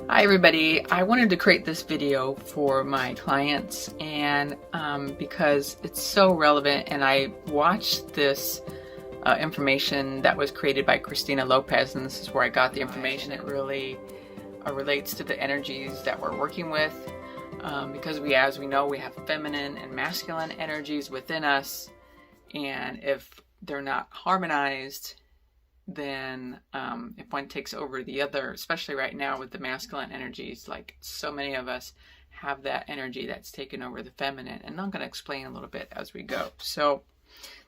Hi everybody, I wanted to create this video for my clients and because it's so relevant, and I watched this information that was created by Christina Lopez, and this is where I got the information. It really relates to the energies that we're working with because as we know, we have feminine and masculine energies within us, and if they're not harmonized, then if one takes over the other, especially right now with the masculine energies, like so many of us have that energy that's taken over the feminine, and I'm going to explain a little bit as we go. So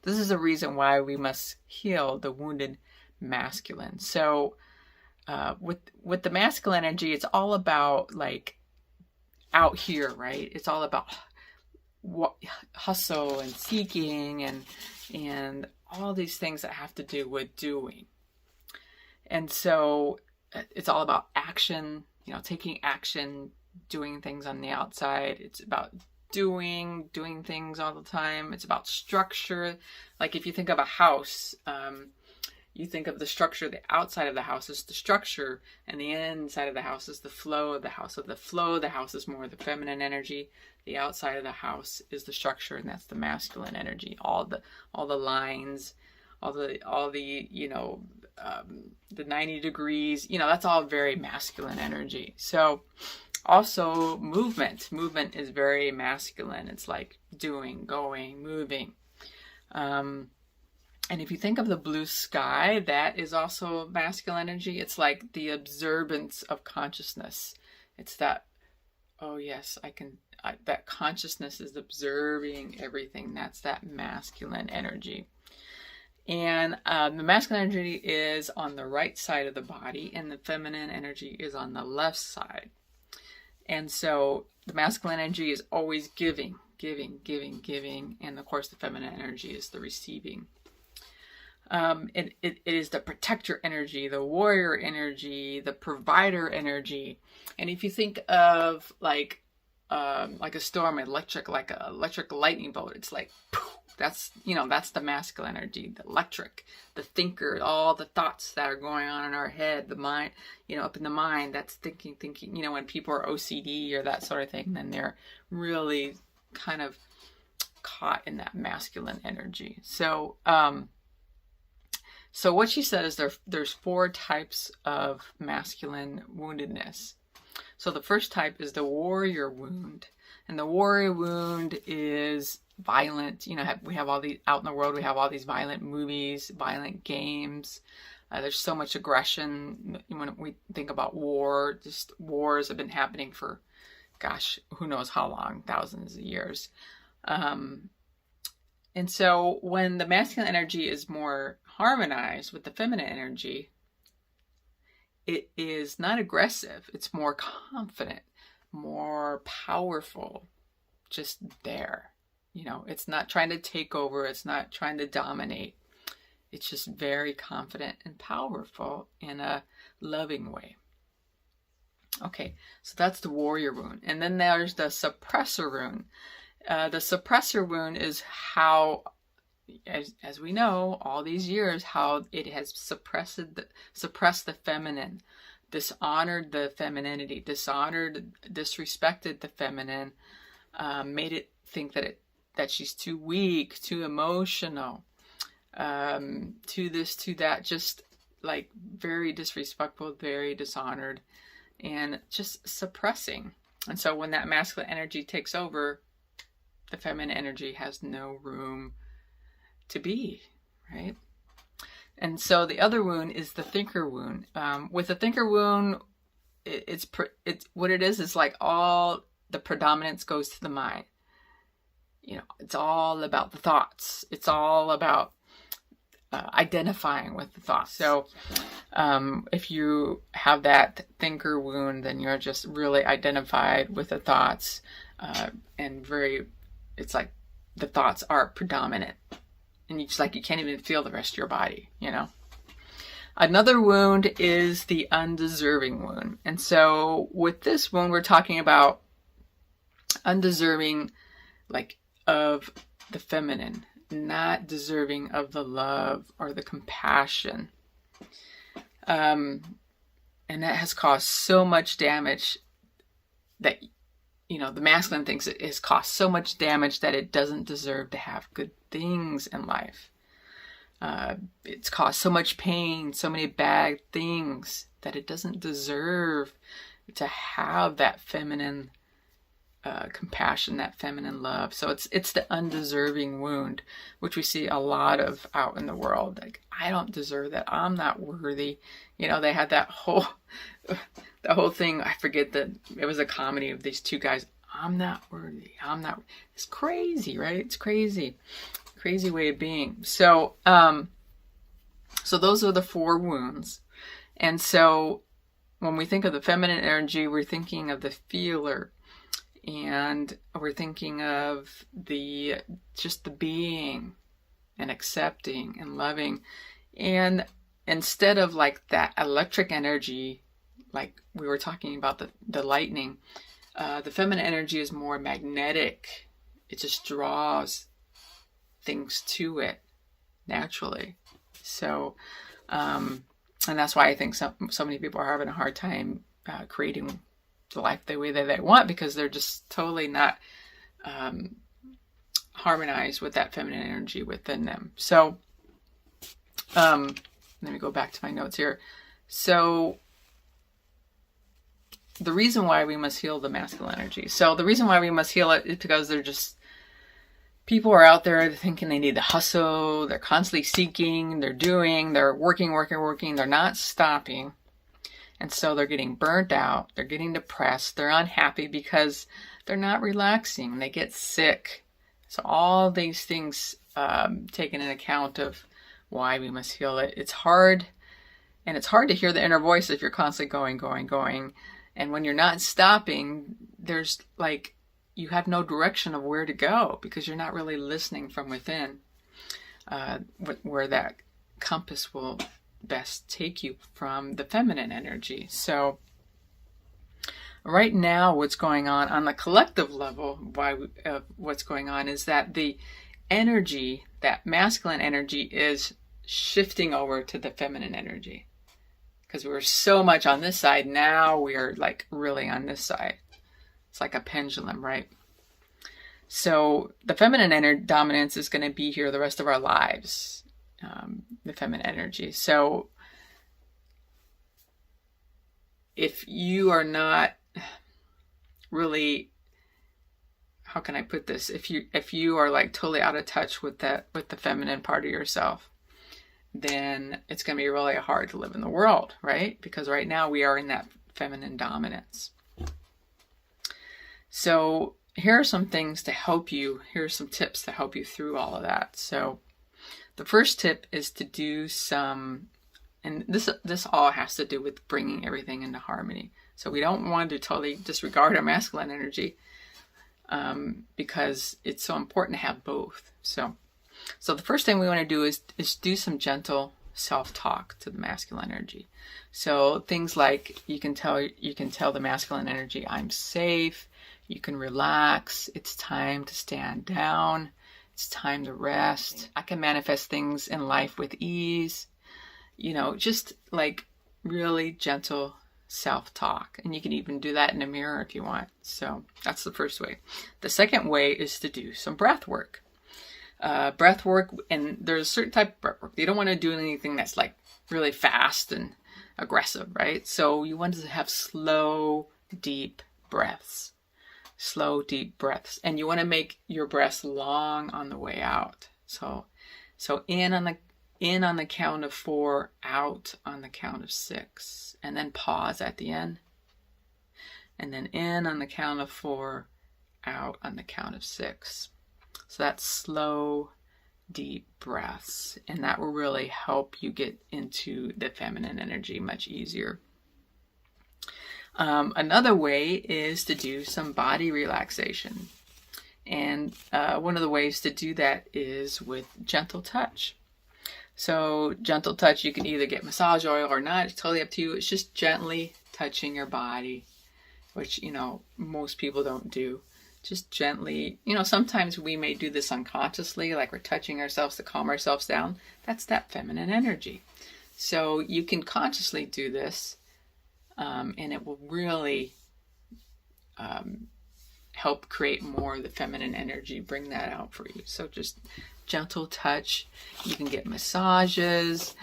this is a reason why we must heal the wounded masculine. So with the masculine energy, it's all about like out here, right? It's all about hustle and seeking and all these things that have to do with doing. And so it's all about action, taking action, doing things on the outside. It's about doing things all the time. It's about structure. Like if you think of a house, you think of the structure. The outside of the house is the structure, and the inside of the house is the flow of the house. So the flow of the house is more the feminine energy. The outside of the house is the structure, and that's the masculine energy. All the lines, all the the 90 degrees. That's all very masculine energy. So also movement is very masculine. It's like doing, going, moving. And if you think of the blue sky, that is also masculine energy. It's like the observance of consciousness. It's that, oh yes, that consciousness is observing everything. That's that masculine energy. And the masculine energy is on the right side of the body, and the feminine energy is on the left side. And so the masculine energy is always giving. And of course the feminine energy is the receiving. It is the protector energy, the warrior energy, the provider energy. And if you think of like a storm, like an electric lightning bolt, it's like, poof, that's the masculine energy, the electric, the thinker, all the thoughts that are going on in our head, the mind, up in the mind, that's thinking, when people are OCD or that sort of thing, then they're really kind of caught in that masculine energy. So, so what she said is there's 4 types of masculine woundedness. So the first type is the warrior wound. And the warrior wound is violent. We have all these out in the world. We have all these violent movies, violent games. There's so much aggression. When we think about war, just wars have been happening for, gosh, who knows how long, thousands of years. And so when the masculine energy is more harmonized with the feminine energy, it is not aggressive. It's more confident, more powerful, just there. It's not trying to take over. It's not trying to dominate. It's just very confident and powerful in a loving way. Okay, so that's the warrior wound. And then there's the suppressor wound. The suppressor wound is how, as we know, all these years, how it has suppressed the feminine, dishonored the femininity, disrespected the feminine, made it think that she's too weak, too emotional, to this, to that, just like very disrespectful, very dishonored, and just suppressing. And so when that masculine energy takes over, the feminine energy has no room to be, right? And so the other wound is the thinker wound. With the thinker wound, it's what it is like all the predominance goes to the mind. It's all about the thoughts. It's all about identifying with the thoughts. So if you have that thinker wound, then you're just really identified with the thoughts, and it's like the thoughts are predominant. And you can't even feel the rest of your body, Another wound is the undeserving wound. And so with this wound, we're talking about undeserving, of the feminine, not deserving of the love or the compassion. And that has caused so much damage that, the masculine thinks it has caused so much damage that it doesn't deserve to have good things in life. It's caused so much pain, so many bad things that it doesn't deserve to have that feminine compassion, that feminine love. So it's the undeserving wound, which we see a lot of out in the world. Like, I don't deserve that. I'm not worthy. They had that whole thing. I forget that it was a comedy of these two guys. I'm not worthy. I'm not. It's crazy, right? It's crazy way of being. So, so those are the 4 wounds. And so when we think of the feminine energy, we're thinking of the feeler, and we're thinking of just the being and accepting and loving. And instead of like that electric energy, like we were talking about the lightning, the feminine energy is more magnetic. It just draws things to it naturally. So, and that's why I think so many people are having a hard time creating the life the way that they want, because they're just totally not harmonized with that feminine energy within them. So, let me go back to my notes here. So, the reason why we must heal the masculine energy. So, the reason why we must heal it is because people are out there thinking they need to hustle. They're constantly seeking. They're working. They're not stopping. And so they're getting burnt out. They're getting depressed. They're unhappy because they're not relaxing. They get sick. So all these things taken into account of why we must heal it. It's hard. And it's hard to hear the inner voice if you're constantly going. And when you're not stopping, there's like, you have no direction of where to go because you're not really listening from within, where that compass will best take you from the feminine energy. So right now, what's going on the collective level, what's going on is that the energy, that masculine energy, is shifting over to the feminine energy. Because we were so much on this side, now we are like really on this side. It's like a pendulum, right? So the feminine dominance is going to be here the rest of our lives, the feminine energy. So if you are not really, how can I put this? If you are like totally out of touch with the feminine part of yourself, then it's going to be really hard to live in the world, right? Because right now we are in that feminine dominance. So here are some things to help you. Here are some tips to help you through all of that. So the first tip is to do some, and this all has to do with bringing everything into harmony. So we don't want to totally disregard our masculine energy because it's so important to have both. So the first thing we want to do is do some gentle self-talk to the masculine energy. So things like you can tell the masculine energy, I'm safe, you can relax, it's time to stand down, it's time to rest. I can manifest things in life with ease. Just like really gentle self-talk. And you can even do that in a mirror if you want. So that's the first way. The second way is to do some breath work. Breath work, and there's a certain type of breath work. You don't want to do anything that's like really fast and aggressive, right? So you want to have slow, deep breaths. And you want to make your breaths long on the way out. So in on the count of 4, out on the count of 6, and then pause at the end. And then in on the count of 4, out on the count of 6. So that's slow, deep breaths, and that will really help you get into the feminine energy much easier. Another way is to do some body relaxation. And one of the ways to do that is with gentle touch. So gentle touch, you can either get massage oil or not. It's totally up to you. It's just gently touching your body, which, most people don't do. Just gently, sometimes we may do this unconsciously, like we're touching ourselves to calm ourselves down. That's that feminine energy. So you can consciously do this and it will really help create more of the feminine energy, bring that out for you. So just gentle touch. You can get massages,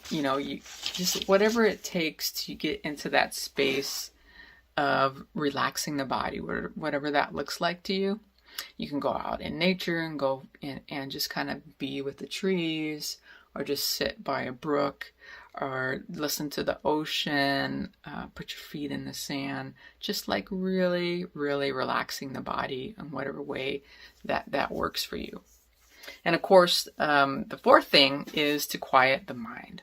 you just whatever it takes to get into that space of relaxing the body, whatever that looks like to you. You can go out in nature and go in and just kind of be with the trees, or just sit by a brook, or listen to the ocean, put your feet in the sand, just like really, really relaxing the body in whatever way that works for you. And of course, the fourth thing is to quiet the mind.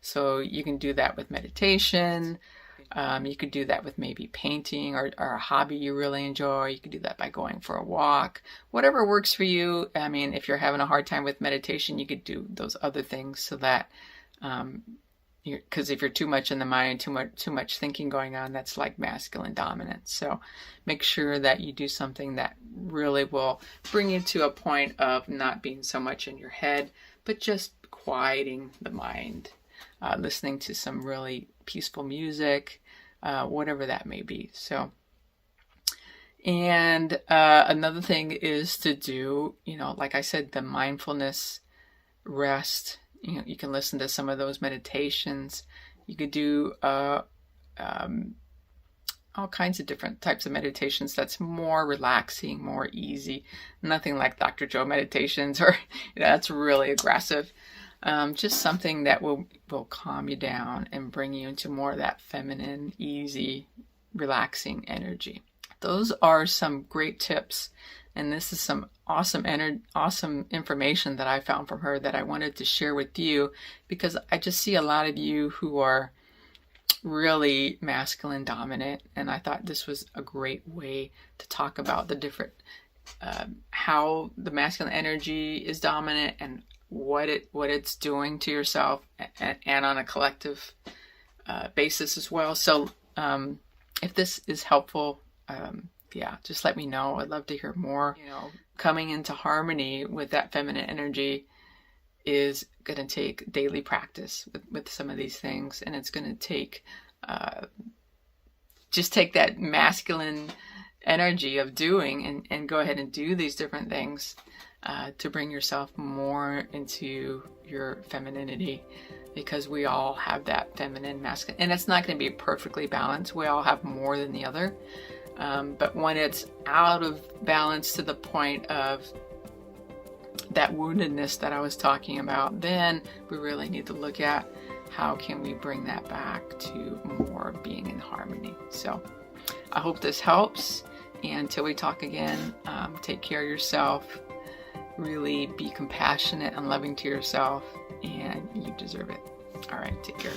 So you can do that with meditation. You could do that with maybe painting or a hobby you really enjoy. You could do that by going for a walk. Whatever works for you. I mean, if you're having a hard time with meditation, you could do those other things so that, because if you're too much in the mind, too much thinking going on, that's like masculine dominance. So make sure that you do something that really will bring you to a point of not being so much in your head, but just quieting the mind. Listening to some really peaceful music, whatever that may be. So, and another thing is to do, like I said, the mindfulness rest. You can listen to some of those meditations. You could do all kinds of different types of meditations that's more relaxing, more easy. Nothing like Dr. Joe meditations, or that's really aggressive. Just something that will calm you down and bring you into more of that feminine, easy, relaxing energy. Those are some great tips, and this is some awesome information that I found from her that I wanted to share with you, because I just see a lot of you who are really masculine dominant, and I thought this was a great way to talk about the different how the masculine energy is dominant and what it's doing to yourself and on a collective basis as well. So if this is helpful, just let me know. I'd love to hear more. Coming into harmony with that feminine energy is going to take daily practice with some of these things, and it's going to take just take that masculine energy of doing and go ahead and do these different things to bring yourself more into your femininity, because we all have that feminine, masculine, and it's not going to be perfectly balanced. We all have more than the other, but when it's out of balance to the point of that woundedness that I was talking about, then we really need to look at how can we bring that back to more being in harmony. So I hope this helps, and until we talk again, take care of yourself. Really be compassionate and loving to yourself, and you deserve it. All right, take care.